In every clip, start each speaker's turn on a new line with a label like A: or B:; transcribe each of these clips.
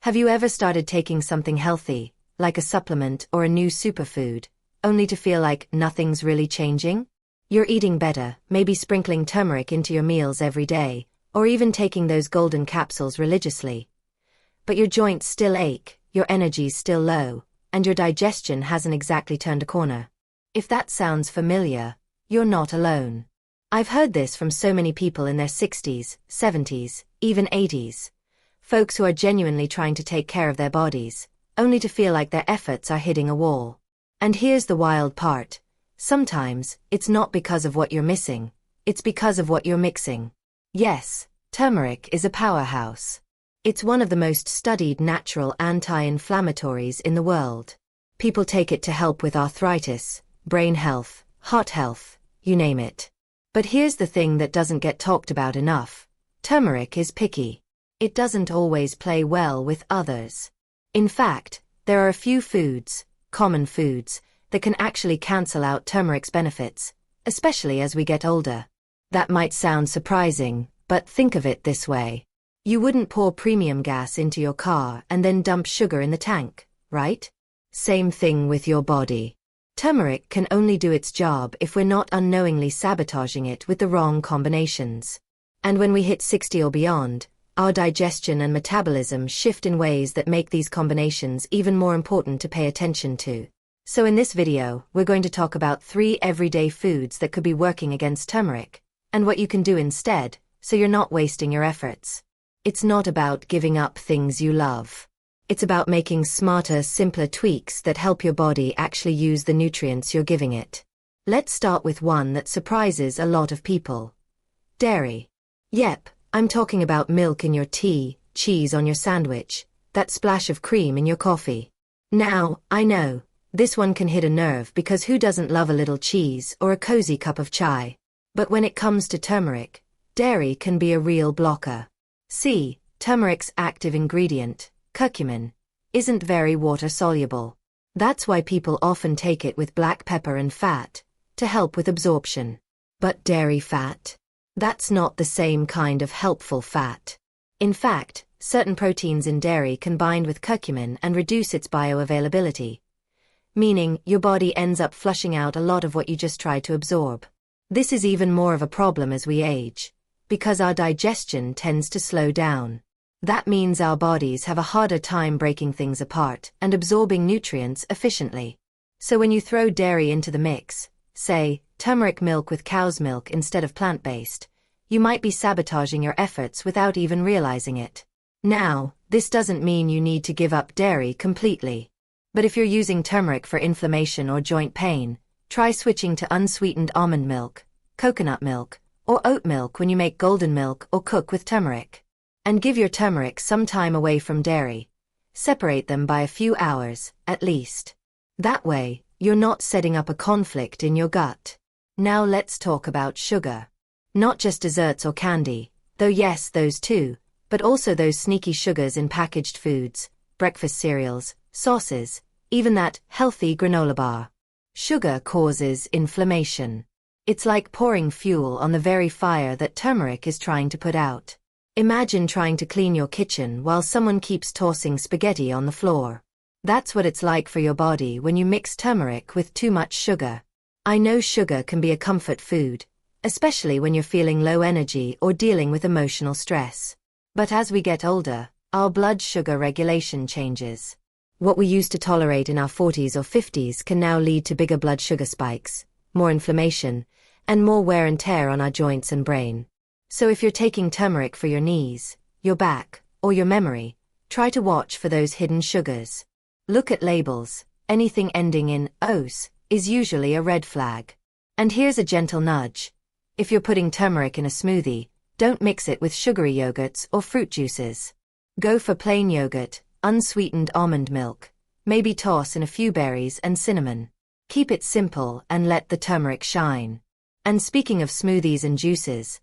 A: Have you ever started taking something healthy, like a supplement or a new superfood, only to feel like nothing's really changing? You're eating better, maybe sprinkling turmeric into your meals every day, or even taking those golden capsules religiously. But your joints still ache, your energy's still low, and your digestion hasn't exactly turned a corner. If that sounds familiar, you're not alone. I've heard this from so many people in their 60s, 70s, even 80s. Folks who are genuinely trying to take care of their bodies, only to feel like their efforts are hitting a wall. And here's the wild part. Sometimes, it's not because of what you're missing, it's because of what you're mixing. Yes, turmeric is a powerhouse. It's one of the most studied natural anti-inflammatories in the world. People take it to help with arthritis, brain health, heart health, you name it. But here's the thing that doesn't get talked about enough. Turmeric is picky. It doesn't always play well with others. In fact, there are a few foods, common foods, that can actually cancel out turmeric's benefits, especially as we get older. That might sound surprising, but think of it this way. You wouldn't pour premium gas into your car and then dump sugar in the tank, right? Same thing with your body. Turmeric can only do its job if we're not unknowingly sabotaging it with the wrong combinations. And when we hit 60 or beyond, our digestion and metabolism shift in ways that make these combinations even more important to pay attention to. So in this video, we're going to talk about 3 everyday foods that could be working against turmeric, and what you can do instead, so you're not wasting your efforts. It's not about giving up things you love. It's about making smarter, simpler tweaks that help your body actually use the nutrients you're giving it. Let's start with one that surprises a lot of people. Dairy. Yep, I'm talking about milk in your tea, cheese on your sandwich, that splash of cream in your coffee. Now, I know, this one can hit a nerve because who doesn't love a little cheese or a cozy cup of chai? But when it comes to turmeric, dairy can be a real blocker. See, turmeric's active ingredient, curcumin, isn't very water-soluble. That's why people often take it with black pepper and fat, to help with absorption. But dairy fat? That's not the same kind of helpful fat. In fact, certain proteins in dairy can bind with curcumin and reduce its bioavailability, meaning your body ends up flushing out a lot of what you just tried to absorb. This is even more of a problem as we age, because our digestion tends to slow down. That means our bodies have a harder time breaking things apart and absorbing nutrients efficiently. So when you throw dairy into the mix, say, turmeric milk with cow's milk instead of plant-based, you might be sabotaging your efforts without even realizing it. Now, this doesn't mean you need to give up dairy completely. But if you're using turmeric for inflammation or joint pain, try switching to unsweetened almond milk, coconut milk, or oat milk when you make golden milk or cook with turmeric. And give your turmeric some time away from dairy. Separate them by a few hours, at least. That way, you're not setting up a conflict in your gut. Now let's talk about sugar. Not just desserts or candy, though yes, those too, but also those sneaky sugars in packaged foods, breakfast cereals, sauces, even that healthy granola bar. Sugar causes inflammation. It's like pouring fuel on the very fire that turmeric is trying to put out. Imagine trying to clean your kitchen while someone keeps tossing spaghetti on the floor. That's what it's like for your body when you mix turmeric with too much sugar. I know sugar can be a comfort food, especially when you're feeling low energy or dealing with emotional stress. But as we get older, our blood sugar regulation changes. What we used to tolerate in our 40s or 50s can now lead to bigger blood sugar spikes, more inflammation, and more wear and tear on our joints and brain. So if you're taking turmeric for your knees, your back, or your memory, try to watch for those hidden sugars. Look at labels. Anything ending in "ose" is usually a red flag. And here's a gentle nudge. If you're putting turmeric in a smoothie, don't mix it with sugary yogurts or fruit juices. Go for plain yogurt, unsweetened almond milk. Maybe toss in a few berries and cinnamon. Keep it simple and let the turmeric shine. And speaking of smoothies and juices,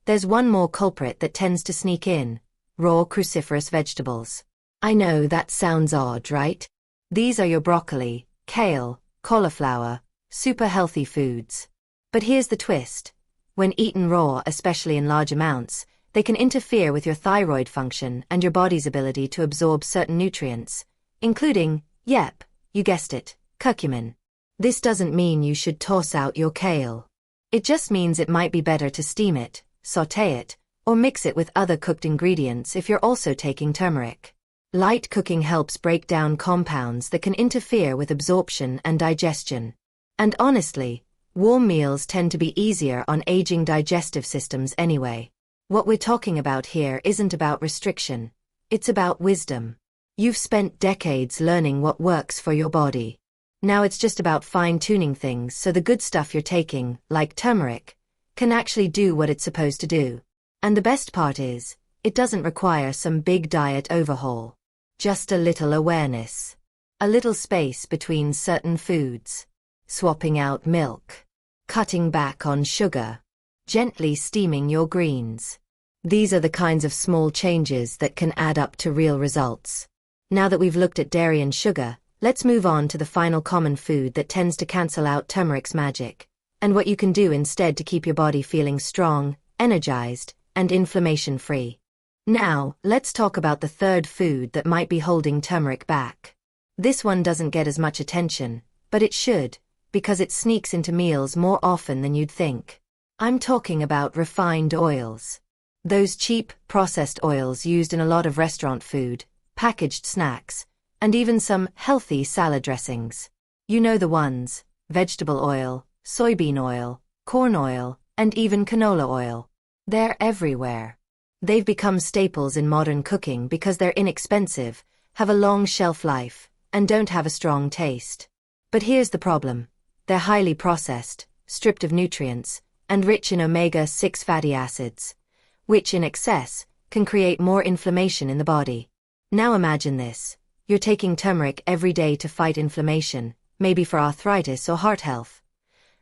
A: there's one more culprit that tends to sneak in: raw cruciferous vegetables. I know that sounds odd, right? These are your broccoli, kale, cauliflower, super healthy foods. But here's the twist. When eaten raw, especially in large amounts, They can interfere with your thyroid function and your body's ability to absorb certain nutrients, including, yep, you guessed it, curcumin. This doesn't mean you should toss out your kale. It just means it might be better to steam it, sauté it, or mix it with other cooked ingredients if you're also taking turmeric. Light cooking helps break down compounds that can interfere with absorption and digestion. And honestly, warm meals tend to be easier on aging digestive systems anyway. What we're talking about here isn't about restriction. It's about wisdom. You've spent decades learning what works for your body. Now it's just about fine-tuning things so the good stuff you're taking, like turmeric, can actually do what it's supposed to do. And the best part is, it doesn't require some big diet overhaul. Just a little awareness. A little space between certain foods. Swapping out milk. Cutting back on sugar. Gently steaming your greens. These are the kinds of small changes that can add up to real results. Now that we've looked at dairy and sugar, let's move on to the final common food that tends to cancel out turmeric's magic, and what you can do instead to keep your body feeling strong, energized, and inflammation-free. Now, let's talk about the third food that might be holding turmeric back. This one doesn't get as much attention, but it should, because it sneaks into meals more often than you'd think. I'm talking about refined oils. Those cheap, processed oils used in a lot of restaurant food, packaged snacks, and even some healthy salad dressings. You know the ones: vegetable oil, soybean oil, corn oil, and even canola oil. They're everywhere. They've become staples in modern cooking because they're inexpensive, have a long shelf life, and don't have a strong taste. But here's the problem. They're highly processed, stripped of nutrients, and rich in omega-6 fatty acids, which in excess can create more inflammation in the body. Now imagine this. You're taking turmeric every day to fight inflammation, maybe for arthritis or heart health.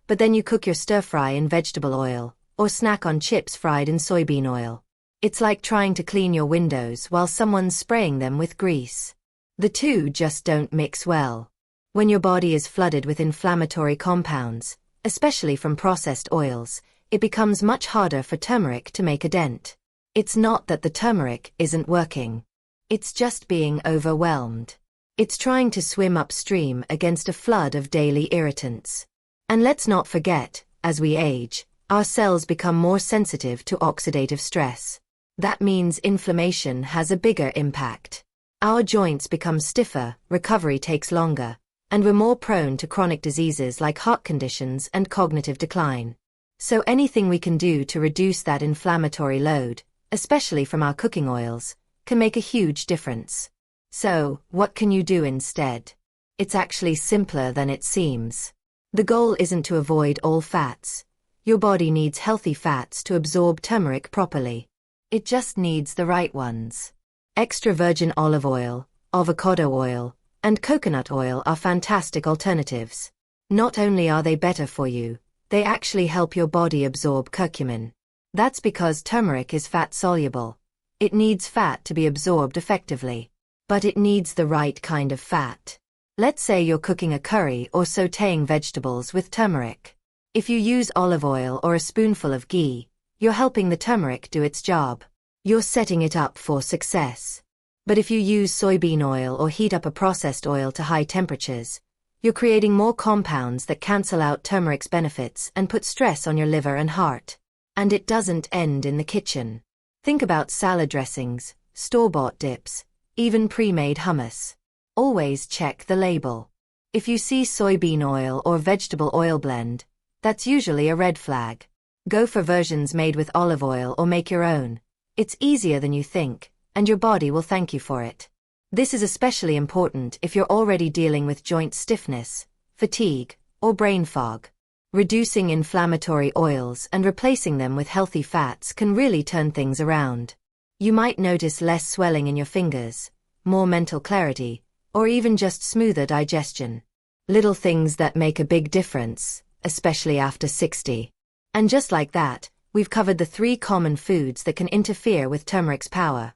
A: But then you cook your stir-fry in vegetable oil, or snack on chips fried in soybean oil. It's like trying to clean your windows while someone's spraying them with grease. The two just don't mix well. When your body is flooded with inflammatory compounds, especially from processed oils, it becomes much harder for turmeric to make a dent. It's not that the turmeric isn't working. It's just being overwhelmed. It's trying to swim upstream against a flood of daily irritants. And let's not forget, as we age, our cells become more sensitive to oxidative stress. That means inflammation has a bigger impact. Our joints become stiffer, recovery takes longer, and we're more prone to chronic diseases like heart conditions and cognitive decline. So anything we can do to reduce that inflammatory load, especially from our cooking oils, can make a huge difference. So, what can you do instead? It's actually simpler than it seems. The goal isn't to avoid all fats. Your body needs healthy fats to absorb turmeric properly. It just needs the right ones. Extra virgin olive oil, avocado oil, and coconut oil are fantastic alternatives. Not only are they better for you, they actually help your body absorb curcumin. That's because turmeric is fat-soluble. It needs fat to be absorbed effectively. But it needs the right kind of fat. Let's say you're cooking a curry or sautéing vegetables with turmeric. If you use olive oil or a spoonful of ghee, you're helping the turmeric do its job. You're setting it up for success. But if you use soybean oil or heat up a processed oil to high temperatures, you're creating more compounds that cancel out turmeric's benefits and put stress on your liver and heart. And it doesn't end in the kitchen. Think about salad dressings, store-bought dips, even pre-made hummus. Always check the label. If you see soybean oil or vegetable oil blend, that's usually a red flag. Go for versions made with olive oil or make your own. It's easier than you think, and your body will thank you for it. This is especially important if you're already dealing with joint stiffness, fatigue, or brain fog. Reducing inflammatory oils and replacing them with healthy fats can really turn things around. You might notice less swelling in your fingers, more mental clarity, or even just smoother digestion. Little things that make a big difference, especially after 60. And just like that, we've covered the 3 common foods that can interfere with turmeric's power: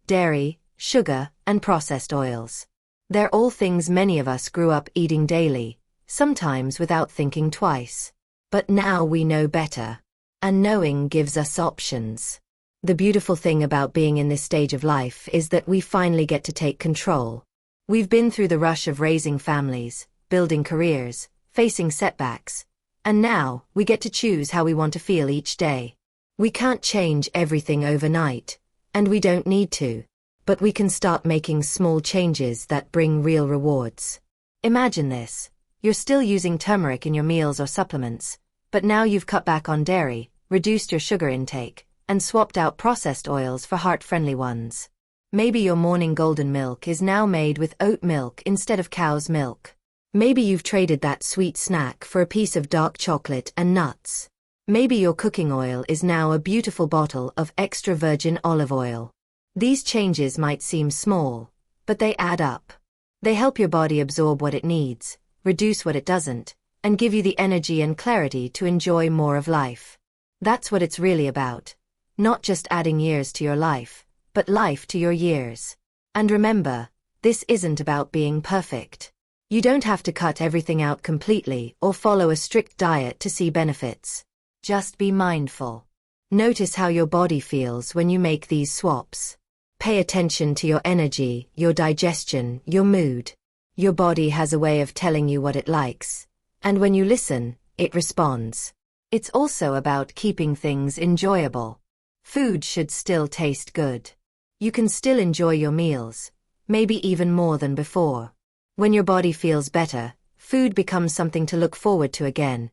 A: dairy, sugar, and processed oils. They're all things many of us grew up eating daily, sometimes without thinking twice. But now we know better. And knowing gives us options. The beautiful thing about being in this stage of life is that we finally get to take control. We've been through the rush of raising families, building careers, facing setbacks, and now we get to choose how we want to feel each day. We can't change everything overnight, and we don't need to, but we can start making small changes that bring real rewards. Imagine this. You're still using turmeric in your meals or supplements, but now you've cut back on dairy, reduced your sugar intake, and swapped out processed oils for heart-friendly ones. Maybe your morning golden milk is now made with oat milk instead of cow's milk. Maybe you've traded that sweet snack for a piece of dark chocolate and nuts. Maybe your cooking oil is now a beautiful bottle of extra virgin olive oil. These changes might seem small, but they add up. They help your body absorb what it needs, reduce what it doesn't, and give you the energy and clarity to enjoy more of life. That's what it's really about. Not just adding years to your life, but life to your years. And remember, this isn't about being perfect. You don't have to cut everything out completely or follow a strict diet to see benefits. Just be mindful. Notice how your body feels when you make these swaps. Pay attention to your energy, your digestion, your mood. Your body has a way of telling you what it likes, and when you listen, it responds. It's also about keeping things enjoyable. Food should still taste good. You can still enjoy your meals, maybe even more than before. When your body feels better, food becomes something to look forward to again,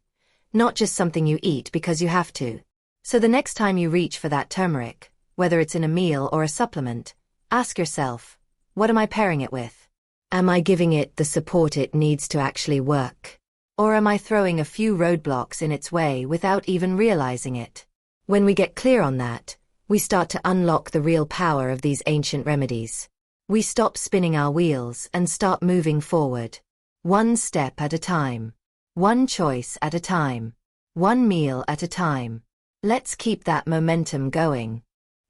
A: not just something you eat because you have to. So the next time you reach for that turmeric, whether it's in a meal or a supplement, ask yourself, what am I pairing it with? Am I giving it the support it needs to actually work? Or am I throwing a few roadblocks in its way without even realizing it? When we get clear on that, we start to unlock the real power of these ancient remedies. We stop spinning our wheels and start moving forward. One step at a time. One choice at a time. One meal at a time. Let's keep that momentum going.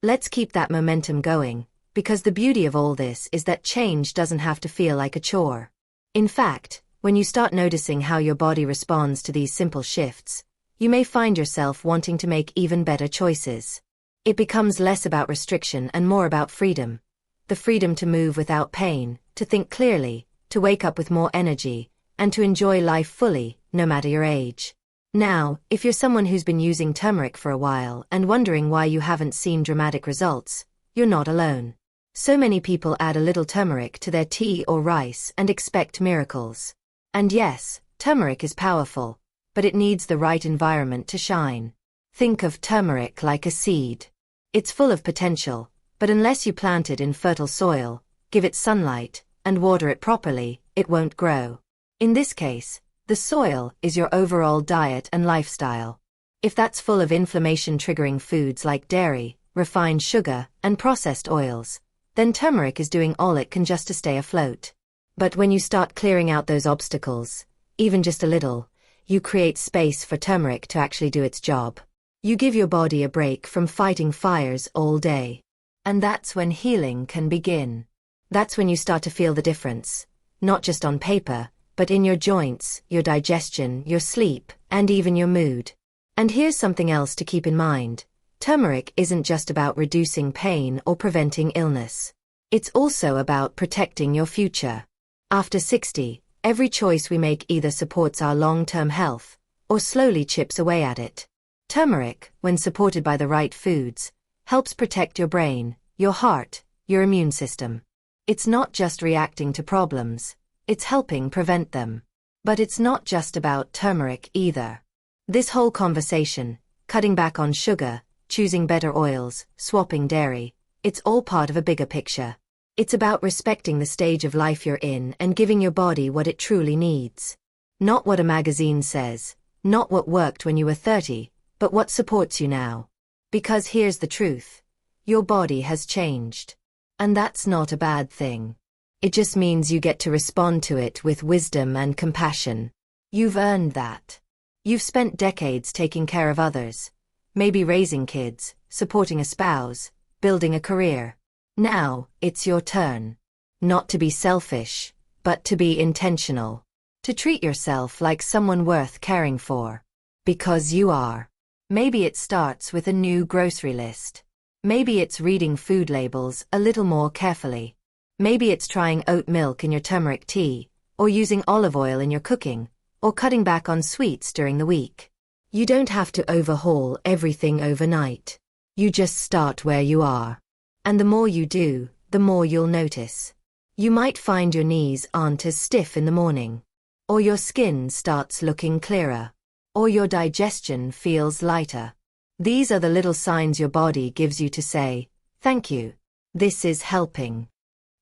A: Let's keep that momentum going, because the beauty of all this is that change doesn't have to feel like a chore. In fact, when you start noticing how your body responds to these simple shifts, you may find yourself wanting to make even better choices. It becomes less about restriction and more about freedom. The freedom to move without pain, to think clearly, to wake up with more energy, and to enjoy life fully, no matter your age. Now, if you're someone who's been using turmeric for a while and wondering why you haven't seen dramatic results, you're not alone. So many people add a little turmeric to their tea or rice and expect miracles. And yes, turmeric is powerful, but it needs the right environment to shine. Think of turmeric like a seed. It's full of potential, but unless you plant it in fertile soil, give it sunlight, and water it properly, it won't grow. In this case, the soil is your overall diet and lifestyle. If that's full of inflammation-triggering foods like dairy, refined sugar, and processed oils, then turmeric is doing all it can just to stay afloat. But when you start clearing out those obstacles, even just a little, you create space for turmeric to actually do its job. You give your body a break from fighting fires all day. And that's when healing can begin. That's when you start to feel the difference, not just on paper, but in your joints, your digestion, your sleep, and even your mood. And here's something else to keep in mind. Turmeric isn't just about reducing pain or preventing illness. It's also about protecting your future. After 60, every choice we make either supports our long-term health, or slowly chips away at it. Turmeric, when supported by the right foods, helps protect your brain, your heart, your immune system. It's not just reacting to problems, it's helping prevent them. But it's not just about turmeric either. This whole conversation, cutting back on sugar, choosing better oils, swapping dairy, it's all part of a bigger picture. It's about respecting the stage of life you're in and giving your body what it truly needs. Not what a magazine says, not what worked when you were 30, but what supports you now. Because here's the truth. Your body has changed. And that's not a bad thing. It just means you get to respond to it with wisdom and compassion. You've earned that. You've spent decades taking care of others, maybe raising kids, supporting a spouse, building a career. Now, it's your turn. Not to be selfish, but to be intentional. To treat yourself like someone worth caring for. Because you are. Maybe it starts with a new grocery list. Maybe it's reading food labels a little more carefully. Maybe it's trying oat milk in your turmeric tea, or using olive oil in your cooking, or cutting back on sweets during the week. You don't have to overhaul everything overnight. You just start where you are. And the more you do, the more you'll notice. You might find your knees aren't as stiff in the morning, or your skin starts looking clearer, or your digestion feels lighter. These are the little signs your body gives you to say, "Thank you. This is helping."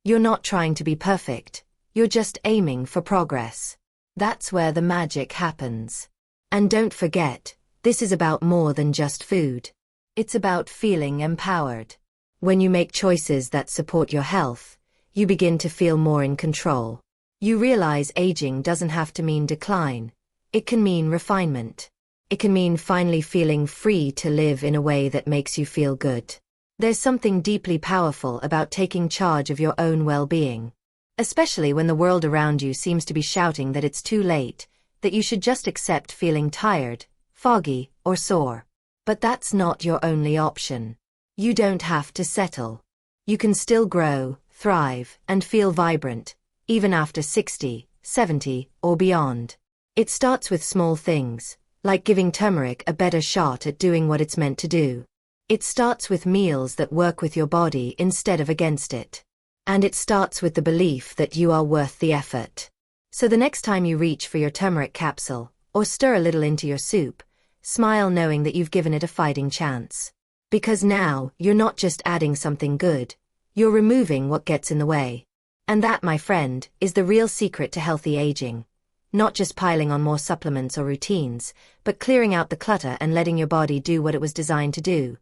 A: You're not trying to be perfect, you're just aiming for progress. That's where the magic happens. And don't forget, this is about more than just food. It's about feeling empowered. When you make choices that support your health, you begin to feel more in control. You realize aging doesn't have to mean decline. It can mean refinement. It can mean finally feeling free to live in a way that makes you feel good. There's something deeply powerful about taking charge of your own well-being, especially when the world around you seems to be shouting that it's too late, that you should just accept feeling tired, foggy, or sore. But that's not your only option. You don't have to settle. You can still grow, thrive, and feel vibrant, even after 60, 70, or beyond. It starts with small things, like giving turmeric a better shot at doing what it's meant to do. It starts with meals that work with your body instead of against it. And it starts with the belief that you are worth the effort. So the next time you reach for your turmeric capsule, or stir a little into your soup, smile knowing that you've given it a fighting chance. Because now, you're not just adding something good, you're removing what gets in the way. And that, my friend, is the real secret to healthy aging. Not just piling on more supplements or routines, but clearing out the clutter and letting your body do what it was designed to do.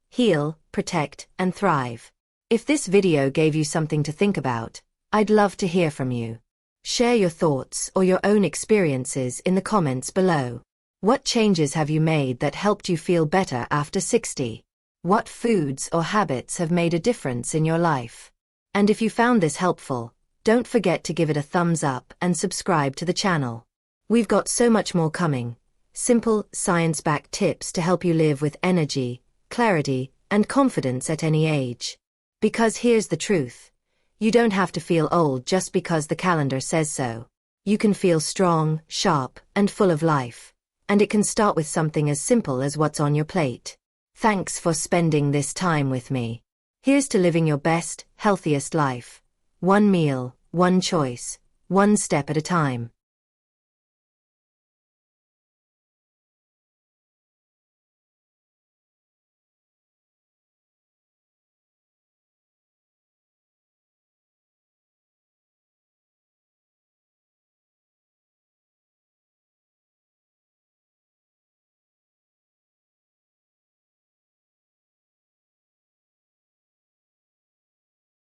A: Heal, protect, and thrive. If this video gave you something to think about, I'd love to hear from you. Share your thoughts or your own experiences in the comments below. What changes have you made that helped you feel better after 60? What foods or habits have made a difference in your life? And if you found this helpful, don't forget to give it a thumbs up and subscribe to the channel. We've got so much more coming. Simple, science-backed tips to help you live with energy, clarity, and confidence at any age. Because here's the truth. You don't have to feel old just because the calendar says so. You can feel strong, sharp, and full of life. And it can start with something as simple as what's on your plate. Thanks for spending this time with me. Here's to living your best, healthiest life. One meal, one choice, one step at a time.